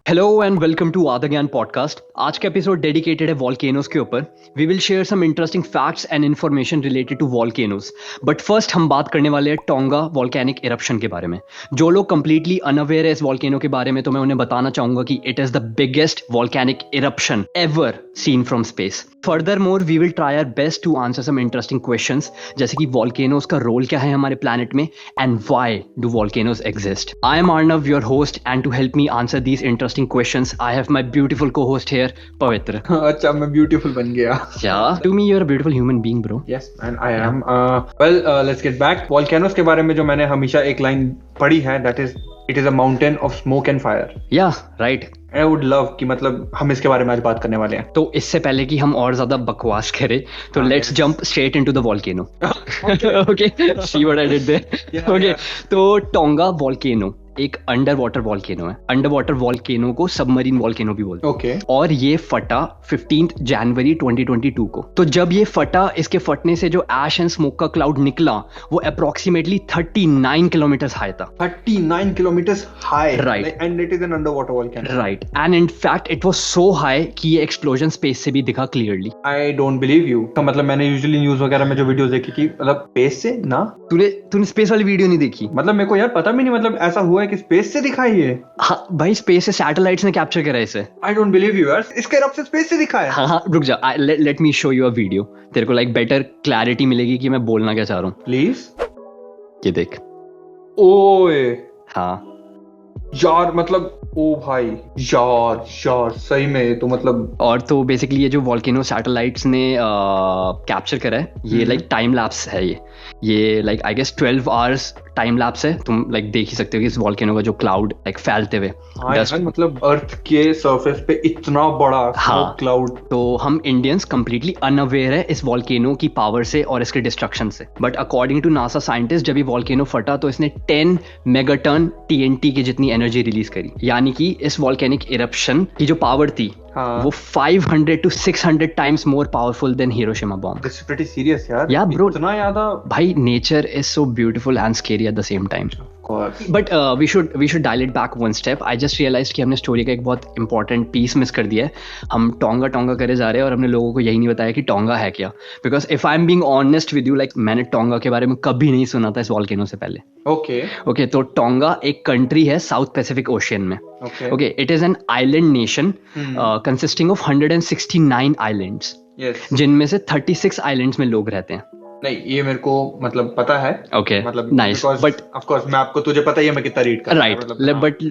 Hello and welcome to आधा ज्ञान podcast. आज का एपिसोड डेडिकेटेड है वॉल्केनोस के ऊपर। We will share some interesting facts and information related to volcanoes. But first हम बात करने वाले हैं टोंगा वॉल्केनिक इरप्शन के बारे में। जो लोग कंप्लीटली अनअवेयर है इस वॉल्केनो के बारे में, तो मैं उन्हें बताना चाहूंगा कि it is the biggest volcanic eruption ever seen from space. Furthermore we will try our best to answer some interesting questions, जैसे कि वॉल्केनोस का रोल क्या है हमारे प्लैनेट में and why do volcanoes exist. I am Arnav, your host, and to help me answer these interesting questions I have my beautiful co-host here, Pavitra. अच्छा, मैं beautiful बन गया. Yeah, to me you're a beautiful human being, bro. Yes, and I am. Let's get back. Volcanoes के बारे में जो मैंने हमेशा एक लाइन पढ़ी है, that is, it is a mountain of smoke and fire. Yeah, right. I would love कि मतलब हम इसके बारे में आज बात करने वाले हैं. तो इससे पहले कि हम और ज्यादा बकवास करें, तो let's jump straight into the volcano. Okay, see what I did there? Yeah, okay, yeah. तो टोंगा वॉल्केनो एक अंडर वाटर वॉल्केनो है। अंडर वाटर वॉल्केनो को सबमरीन वॉल्केनो भी बोलते हैं। Okay. और ये फटा 15 जनवरी 2022 को। तो जब ये फटा, इसके फटने से जो एश एंड स्मोक का क्लाउड निकला वो अप्रोक्सीमेटली 39 किलोमीटर हाई था। 39 kilometers high. Right. And it is an underwater volcano. Right, and in fact it was so high कि ये एक्सप्लोजन स्पेस से भी दिखा clearly. I don't believe you. तो मतलब मैंने यूजुअली न्यूज वगैरह में जो वीडियोस देखी थी, मतलब स्पेस से ना। तूने स्पेस वाली वीडियो नहीं देखी? मतलब मेरे को यार पता भी नहीं, मतलब ऐसा हुआ है कि स्पेस से दिखाई है। हाँ भाई, स्पेस से सैटेलाइट्स ने कैप्चर करा इसे। I don't believe you यार, इसके eruption स्पेस से दिखा है। हाँ, रुक जा, let me show you a video. तेरे को लाइक बेटर क्लैरिटी मिलेगी कि मैं बोलना क्या चाह रहा हूँ। प्लीज। ये देख। ओए हाँ यार, मतलब ओ भाई, यार सही में तो मतलब। और तो बेसिकली ये जो वॉल्केनो सैटेलाइट्स ने कैप्चर करा है, ये लाइक टाइम लैप्स है। ये like I guess 12 hours time lapse है। तुम लाइक देख ही सकते हो कि इस वॉल्केनो का जो क्लाउड लाइक फैलते हुए मतलब अर्थ के सरफेस पे इतना बड़ा क्लाउड। तो हम इंडियंस कंप्लीटली अनअवेयर है इस वॉल्केनो की पावर से और इसके डिस्ट्रक्शन से। But according to NASA scientist, जब ये वॉल्केनो फटा तो इसने 10 मेगाटन TNT की जितनी एनर्जी रिलीज करी। यानी कि इस वॉल्केनिक इरप्शन की जो पावर थी, वो 500 to 600 times more powerful than Hiroshima bomb. This is pretty serious यार. Yeah, bro. इतना ज़्यादा। भाई, nature is so beautiful and scary at the same time. But we should dial it back one step. I just realized कि हमने story का एक बहुत important piece miss कर दिया है। हम टोंगा करे जा रहे हैं और हमने लोगों को यही नहीं बताया कि टोंगा है क्या। Because if I am being honest with you, like मैंने टोंगा के बारे में कभी नहीं सुना था इस वॉल्केनो से पहले। ओके, तो टोंगा एक कंट्री है साउथ पैसिफिक ओशियन में। Okay, it is an island nation consisting of 169 islands, जिनमें से 36 आइलैंड्स में लोग रहते हैं। नहीं, ये मेरे को मतलब पता है। ओके, मतलब नाइस, बट ऑफ कोर्स मैं आपको, तुझे पता ही है मैं कितना रीड कर रहा हूं। राइट, बट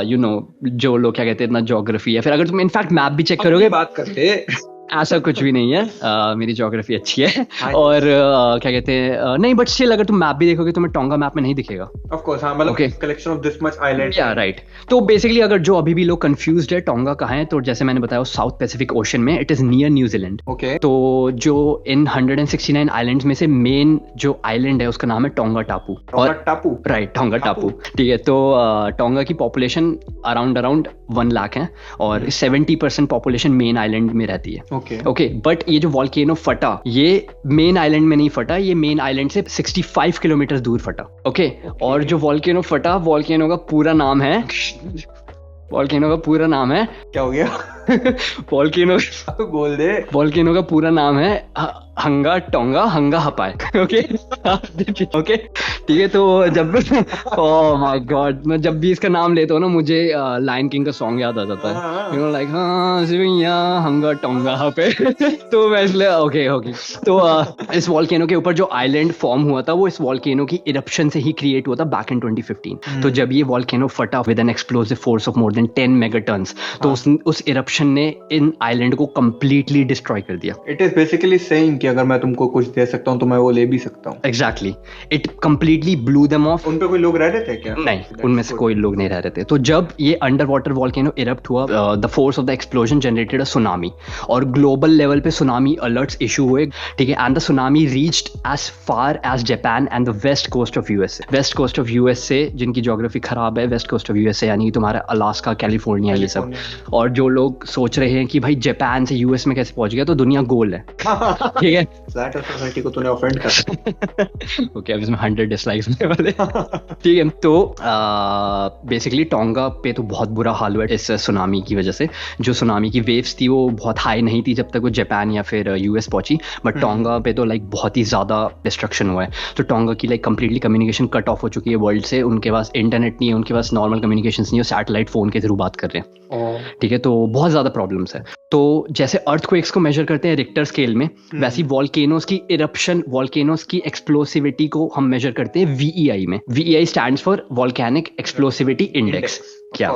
यू नो, जो लोग क्या कहते हैं, इतना ज्योग्राफी है। फिर अगर तुम इनफैक्ट मैप भी चेक करोगे, बात करते ऐसा कुछ भी नहीं है। मेरी ज्योग्राफी अच्छी है। और क्या कहते हैं, नहीं, बट स्टिल अगर तुम मैप भी देखोगे तुम्हें टोंगा मैप में नहीं दिखेगा। ऑफ कोर्स, हां, मतलब collection of this much island. या राइट। तो बेसिकली अगर जो अभी भी लोग कंफ्यूज्ड है टोंगा कहाँ है, तो जैसे मैंने बताया साउथ पैसिफिक ओशन में, it is near New Zealand. Okay, तो जो इन 169 आइलैंड्स में से मेन जो आइलैंड है उसका नाम है टोंगा टापू। राइट, टोंगा टापू। ठीक है, तो टोंगा की पॉपुलेशन अराउंड 1 लाख है और 70% पॉपुलेशन मेन आइलैंड में रहती है। ओके, बट ये जो वॉल्केनो फटा, ये मेन आइलैंड में नहीं फटा, ये मेन आइलैंड से 65 किलोमीटर दूर फटा। ओके, और जो वॉल्केनो फटा, वॉल्केनो का पूरा नाम है क्या हो गया? वॉल्केनो बोल दे। वॉल्केनो का पूरा नाम है हंगा टोंगा हंगा हपाय। ओके ओके, ठीक है। तो जब ओह माय गॉड, मैं जब भी इसका नाम लेता हूँ ना, मुझे लायन किंग का सॉन्ग याद आ जाता है, यू नो, लाइक हाँ सिविया हंगा टोंगा हपे। तो मैं इसलिए ओके। तो इस वॉल्केनो के ऊपर जो आइलैंड फॉर्म हुआ था, वो इस वॉल्केनो की इरप्शन से ही क्रिएट हुआ था बैक इन 2015। तो जब ये वॉल्केनो फटा with an explosive force of more than 10 megatons, तो उस इरप्शन ने इन आइलैंड को कंप्लीटली डिस्ट्रॉय कर दिया। इट इज बेसिकली सेइंग कि अगर मैं तुमको कुछ दे सकता हूँ तो मैं वो ले भी सकता हूँ। Exactly, it completely blue them of. उन पे कोई लोग रह रहे थे क्या? नहीं, उनमें से कोई लोग नहीं रह रहे थे। तो जब ये अंडर वाटर वॉल्केनो इरप्ट हुआ, the force of the explosion generated a tsunami, और ग्लोबल लेवल पे सुनामी अलर्ट्स इशू हुए। ठीक है, and the tsunami reached as far as Japan and the west coast of USA. West coast of USA, जिनकी geography खराब है, waste coast of USA यानी तुम्हारा अलास्का, कैलिफोर्निया, ये सब। और जो लोग सोच रहे हैं कि भाई जापान से यूएस में कैसे पहुंच गया, तो दुनिया गोल है। ठीक है, फ्लैट अर्थ सोसाइटी को तूने ऑफेंड कर। ओके, अब इसमें 100 लैंडस्लाइड होने वाले। ठीक है, तो बेसिकली टोंगा पे तो बहुत बुरा हाल हुआ इस सुनामी की वजह से। जो सुनामी की वेव्स थी वो बहुत हाई नहीं थी जब तक वो जापान या फिर यूएस पहुंची, बट टोंगा पे तो लाइक बहुत ही ज़्यादा डिस्ट्रक्शन हुआ है। तो टोंगा की like completely communication cut off हो चुकी है वर्ल्ड से। उनके पास इंटरनेट नहीं है, उनके पास नॉर्मल कम्युनिकेशन नहीं है, सैटेलाइट फ़ोन के थ्रू बात कर रहे हैं। ठीक है, तो बहुत ज़्यादा प्रॉब्लम्स है। तो जैसे अर्थक्वेक्स को मेजर करते हैं रिक्टर स्केल में, वैसी वॉल्केनोस की इरप्शन, वॉल्केनोस की एक्सप्लोसिविटी को हम मेजर करते हैं वीईआई में। वीईआई स्टैंड्स फॉर वॉल्केनिक एक्सप्लोसिविटी इंडेक्स। क्या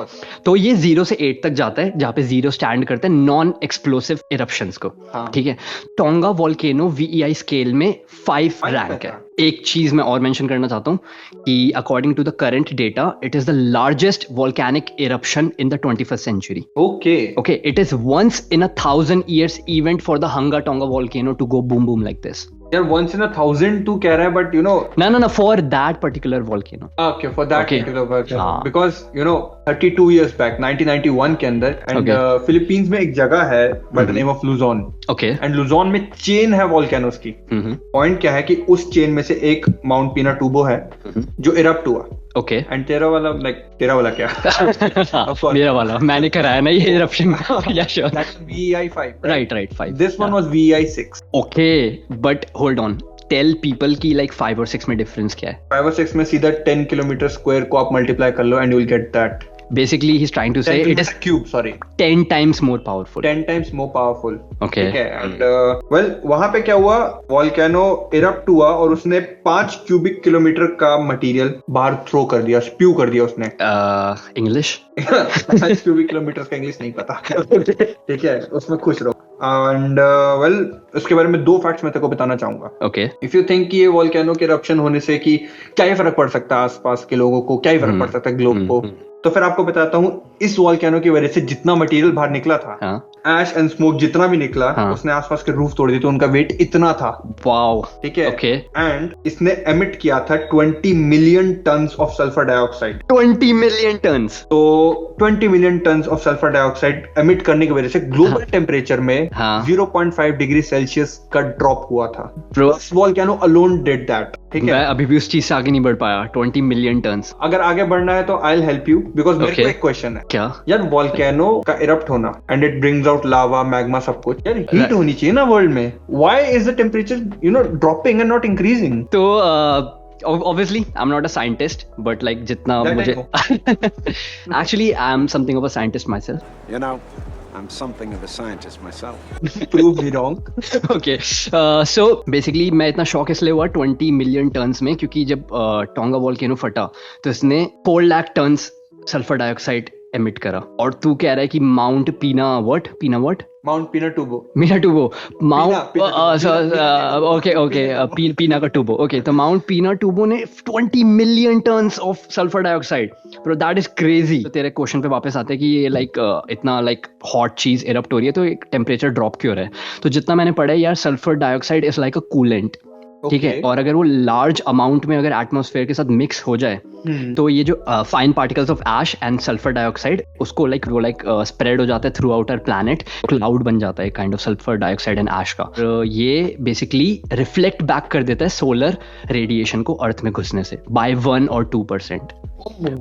तो ये 0 से 8 तक जाता है, जहाँ पे 0 स्टैंड करते हैं नॉन एक्सप्लोसिव इरप्शंस को। ठीक है, टोंगा वॉल्केनो वीईआई स्केल में 5 रैंक है। एक चीज मैं और मेंशन करना चाहता हूँ कि according to the current data, it is the largest volcanic eruption in the 21st century. Okay, it is once in a 1,000 years event for the Hunga Tonga volcano to go boom boom like this. यार once in a 1,000 तू कह रहा है, but you know no for that particular volcano. Okay, for that particular volcano, because you know 32 years back 1991 के अंदर and Philippines में एक जगह है by the name of Luzon. Okay, and Luzon में चेन है वॉल्केनोस की। पॉइंट क्या है कि उस चेन में से एक माउंट पिनाटुबो है जो इरप्ट हुआ। ओके, एंड तेरा वाला क्या? मेरा वाला मैंने कराया ना ये इरप्शन। Yeah sure, that's VEI 5, right 5। This one was VEI 6। Okay, but hold on, tell people की लाइक 5 और 6 में डिफरेंस क्या है? 5 और 6 में सीधा 10 किलोमीटर स्क्वायर को आप मल्टीप्लाई कर लो and you will get that. Basically, he's trying to say it is 10 times more powerful. 10 times more powerful. Okay. ठीक है, and well, वहां पे क्या हुआ, वॉल्केनो इरप्ट हुआ और उसने 5 क्यूबिक किलोमीटर का मटेरियल बाहर थ्रो कर दिया, स्प्यू कर दिया उसने। इंग्लिश 5 क्यूबिक किलोमीटर का इंग्लिश नहीं पता। ठीक है, उसमें खुश रहो। एंड वेल, उसके बारे में 2 फैक्ट्स मैं तेरे को बताना चाहूंगा। ओके, इफ यू थिंक कि ये वॉल्केनो के इरप्शन होने से कि क्या ही फर्क पड़ सकता है आसपास के लोगों को, क्या ही फर्क पड़ सकता है ग्लोब को, तो फिर आपको बताता हूँ इस वॉल्केनो की वजह से जितना मटेरियल बाहर निकला था, एश एंड स्मोक जितना भी निकला, उसने आसपास के रूफ तोड़ दिए, तो उनका वेट इतना था। वाओ, ठीक है। ओके, एंड इसने एमिट किया था 20 million tons of sulphur dioxide. 20 million turns. तो 20 million tons of sulphur dioxide emit करने की वजह से ग्लोबल टेम्परेचर में 0.5 डिग्री सेल्सियस का ड्रॉप हुआ था। This volcano alone did that. ठीक है, मैं अभी भी उस चीज से आगे नहीं बढ़ पाया। 20 मिलियन टन्स। अगर आगे बढ़ना है तो I will help you, because मेरे को एक क्वेश्चन है। क्या यार, वॉल्केनो का इरप्ट होना and it brings out lava, magma, सब कुछ, यार हीट होनी चाहिए ना वर्ल्ड में। Why is the temperature dropping and not increasing? तो obviously I'm not a scientist, but like जितना मुझे actually I'm something of a scientist myself. You know, I'm something of a scientist myself. Prove me wrong. Okay, so basically मैं इतना shock इसलिए हुआ 20 million turns में, क्योंकि जब tonga volcano फटा तो इसने 4 lakh tons sulphur dioxide emit करा। और तू कह रहा है कि माउंट माउंट पीना का टूबो। ओके, तो माउंट पिनाटुबो ने 20 million tons of sulphur dioxide, bro that is crazy. तो तेरे क्वेश्चन पे वापस आते हैं कि ये लाइक इतना लाइक हॉट चीज इरप्ट हो रही है तो टेम्परेचर ड्रॉप क्यों रहा है? तो जितना मैंने पढ़ा है यार, sulphur dioxide is like a coolant. ठीक है, और अगर वो लार्ज अमाउंट में अगर एटमॉस्फेयर के साथ मिक्स हो जाए तो ये जो fine particles of ash and sulphur dioxide उसको लाइक स्प्रेड हो जाता है throughout our planet, cloud बन जाता है kind of sulphur dioxide and ash का। तो ये बेसिकली रिफ्लेक्ट बैक कर देता है सोलर रेडिएशन को अर्थ में घुसने से बाय 1 और 2%।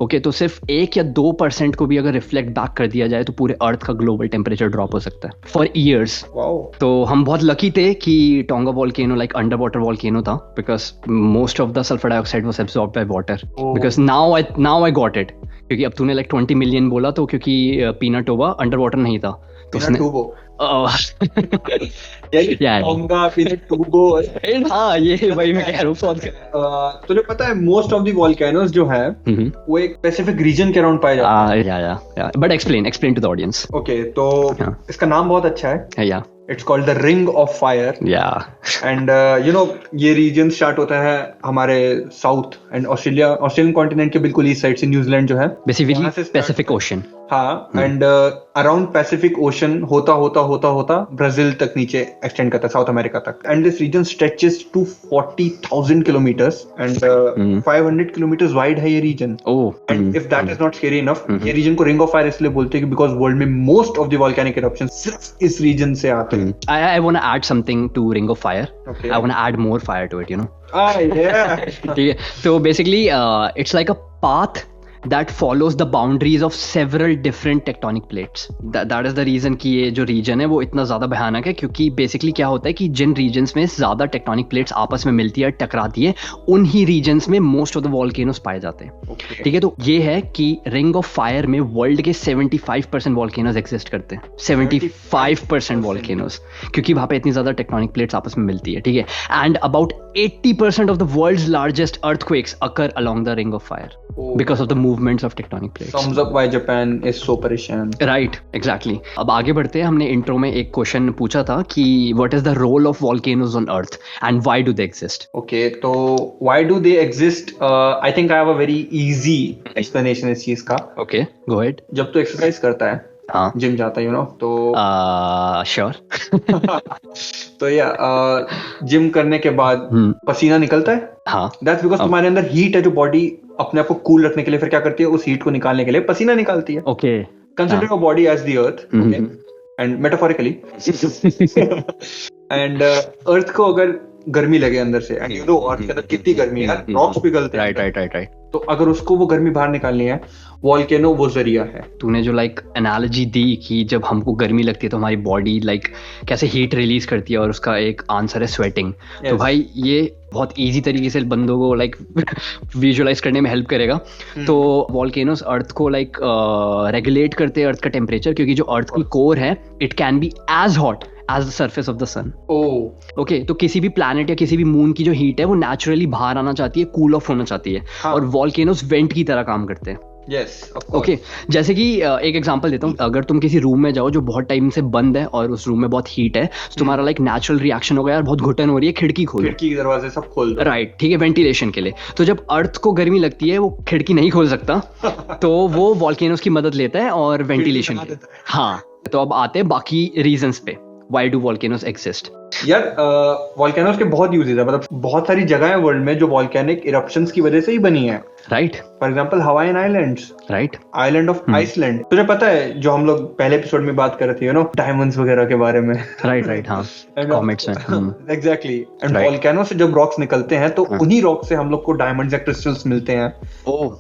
ओके, तो सिर्फ 1 या 2% को भी अगर रिफ्लेक्ट बैक कर दिया जाए तो पूरे अर्थ का ग्लोबल टेम्परेचर ड्रॉप हो सकता है फॉर ईयर्स। तो हम बहुत लकी थे कि Tonga volcano like underwater volcano था, because most of the sulphur dioxide was absorbed by water. Because now I got it, क्योंकि अब तूने लाइक 20 मिलियन बोला तो क्योंकि पिनाटुबो अंडर वाटर नहीं था तो उसने हाँ, ये वही मैं कह रहा हूँ। तुझे पता है मोस्ट ऑफ द वॉल्केनोस जो है वो एक स्पेसिफिक रीजन के अराउंड पाए जाते हैं। But explain to the audience. Okay, तो इसका नाम बहुत अच्छा है। It's called the Ring of Fire. Yeah. And you know, ये रीजन स्टार्ट होता है हमारे साउथ एंड ऑस्ट्रेलियन कॉन्टिनेंट के बिल्कुल ईस्ट साइड से, न्यूजीलैंड जो है बेसिकली पैसिफिक ओशन। हाँ, एंड अराउंड पैसिफिक ओशन होता ब्राजील तक नीचे एक्सटेंड करता है, साउथ अमेरिका तक. And this region stretches to 40,000 kilometres and 500 kilometres wide है ये रीजन. And if that is not scary enough, ये रीजन को रिंग ऑफ फायर इसलिए बोलते हैं बिकॉज वर्ल्ड में most of the volcanic eruptions सिर्फ इस रीजन से आते हैं. I want to add something to Ring of Fire. Okay. I want to add more fire to it, you know. Yeah. So basically, it's like a path that follows the boundaries of several different tectonic plates. That is the reason कि ये जो region है वो इतना ज़्यादा भयानक है, क्योंकि basically क्या होता है कि जिन regions में ज़्यादा tectonic plates आपस में मिलती है, टकराती है, उन्हीं regions में most of the volcanoes पाए जाते हैं. ठीक है, तो ये है कि Ring of Fire में world के 75% volcanoes exist करते हैं. 75% volcanoes, क्योंकि वहाँ पे इतनी ज़्यादा tectonic plates आपस में मिलती है. ठीक है, and about 80% of the world's largest earthquakes occur along the Ring of Fire because of the movements of tectonic plates. Sums up why Japan is so परेशान. Right, exactly. अब आगे बढ़ते हैं. हमने इंट्रो में एक क्वेश्चन पूछा था कि what is the role of volcanoes on Earth and why do they exist? Okay, तो why do they exist? I think I have a very easy explanation इस चीज का. Okay, go ahead. जब तू एक्सरसाइज करता है, हाँ, जिम जाता है, you know, तो sure. तो या जिम करने के बाद पसीना निकलता है. हाँ, दैट्स बिकॉज तुम्हारे अंदर हीट है, जो बॉडी अपने आप को कूल रखने के लिए फिर क्या करती है, उस हीट को निकालने के लिए पसीना निकालती है. okay. Consider your body as the earth, and metaphorically, and earth को अगर गर्मी लगे अंदर से, एंड यू नो अर्थ के अंदर कितनी गर्मी है, रॉक्स पिघलते हैं. राइट. तो अगर उसको वो गर्मी बाहर निकालनी है, वोल्केनो वो जरिया है. तूने जो एनालॉजी दी कि जब हमको गर्मी लगती है तो हमारी बॉडी कैसे हीट रिलीज करती है, और उसका एक आंसर है स्वेटिंग. तो भाई ये बहुत इजी तरीके से बंदों को विजुअलाइज करने में हेल्प करेगा. तो वोल्केनोस अर्थ को रेगुलेट करते हैं अर्थ का टेम्परेचर, क्योंकि जो अर्थ की कोर है it can be as hot as the surface of the sun. Okay, तो किसी भी प्लैनेट या किसी भी मून की जो हीट है वो नेचुरली बाहर आना चाहती है, कूल ऑफ होना चाहती है. हाँ. और वोल्केनोस वेंट की तरह काम करते हैं. Yes, ओके, जैसे कि एक एग्जांपल देता हूँ. अगर तुम किसी रूम में जाओ जो बहुत टाइम से बंद है और उस रूम में बहुत हीट है, तो तुम्हारा नेचुरल रिएक्शन होगा, यार बहुत घुटन हो रही है, खिड़की खोलो, खिड़की दरवाजे सब खोल दो. राइट, ठीक है, वेंटिलेशन के लिए. तो जब अर्थ को गर्मी लगती है वो खिड़की नहीं खोल सकता, तो वो वोल्केनोस की मदद लेता है और वेंटिलेशन के. हाँ, तो अब आते हैं बाकी रीजंस पे. Why do volcanoes exist? यार वोल्केनोस के बहुत यूजेस है, मतलब बहुत सारी जगह है वर्ल्ड में जो वोल्केनिक इरप्शंस की वजह से ही बनी है. Right. For example Hawaiian islands, right, island of Iceland. तुझे पता है जो हम लोग पहले एपिसोड में बात कर रहे थे, यू नो, डायमंड्स वगैरह के बारे में. राइट. हाँ, कॉमेट्स हैं. एग्जैक्टली. एंड वोल्केनो से जब रॉक्स निकलते हैं तो उन्हीं रॉक से हम लोग को डायमंड्स या क्रिस्टल्स मिलते हैं.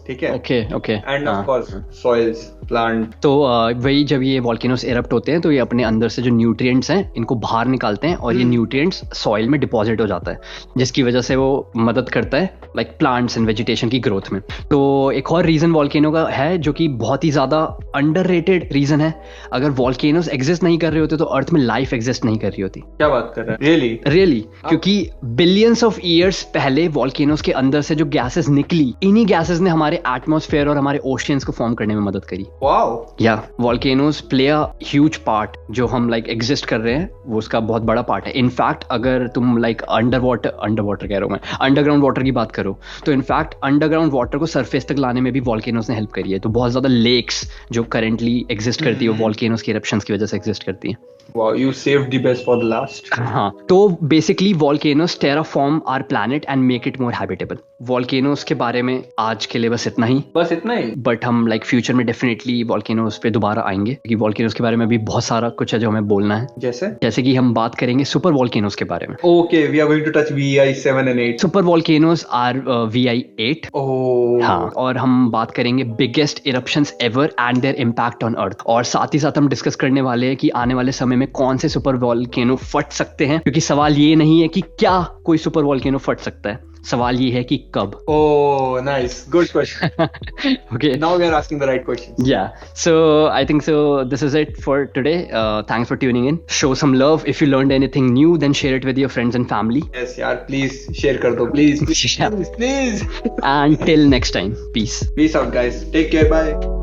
ठीक है. Okay. End of course soils, plant. तो वही जब ये वोल्केनोस इरप्ट होते हैं तो ये अपने अंदर से जो न्यूट्रिएंट्स हैं इनको बाहर निकालते हैं, और ये न्यूट्रिएंट्स सॉइल में डिपॉजिट हो जाता है, जिसकी वजह से वो मदद करता है प्लांट्स एंड वेजिटेशन की ग्रोथ में. तो एक और रीजन वोल्केनो का है जो कि बहुत ही ज्यादा अंडररेटेड रीजन है. अगर वोल्केनोस एग्जिस्ट नहीं कर रहे होते तो अर्थ में लाइफ एग्जिस्ट नहीं कर रही होती. क्या बात कर रहे हैं? रियली? क्योंकि बिलियंस ऑफ ईयर्स पहले वोल्केनोस के अंदर से जो गैसेस निकली, इन्हीं गैसेस ने हमारे एटमॉस्फेयर और हमारे ओशियंस को फॉर्म करने में मदद करी. वाओ. या volcanoes play a huge part. जो हम एग्जिस्ट कर रहे हैं वो उसका बहुत बड़ा पार्ट है. इनफैक्ट अगर तुम अंडर वाटर कह रहा हूं मैं, अंडरग्राउंड वाटर की बात करो, तो इनफैक्ट अंडरग्राउंड वाटर को सरफेस तक लाने में भी वोल्केनोस ने हेल्प करी है. तो बहुत ज्यादा लेक्स जो करंटली एग्जिस्ट करती है वो वोल्केनोस के इरप्शंस की वजह से एग्जिस्ट करती है. Wow, you saved the best for the last. हाँ, तो basically volcanoes terraform our planet and make it more habitable. Volcanoes के बारे में आज के लिए बस इतना ही. बट हम फ्यूचर में डेफिनेटली वोल्केनोस पे दोबारा आएंगे, क्योंकि वोल्केनोस के बारे में भी बहुत सारा कुछ है जो हमें बोलना है. जैसे कि हम बात करेंगे सुपर वोल्केनोस के बारे में. Okay, we are going to touch VI 7 and 8. Super volcanoes are VI 8. हाँ, और हम बात करेंगे biggest eruptions ever and their impact on earth. और साथ ही साथ हम डिस्कस करने वाले हैं कि आने वाले समय में कौन से सुपर वोल्केनो फट सकते हैं, क्योंकि सवाल ये नहीं है कि क्या कोई सुपर वोल्केनो फट सकता है, सवाल ये है कि कब. Oh, nice. Good question. Okay. Now we are asking the right questions. Yeah. So I think so. This is it for today. Thanks for tuning in. Show some love. If you learned anything new, then share it with your friends and family. Yes, yaar. Please share kar do. Please. Yeah. Please. And till next time. Peace. Peace out, guys. Take care. Bye.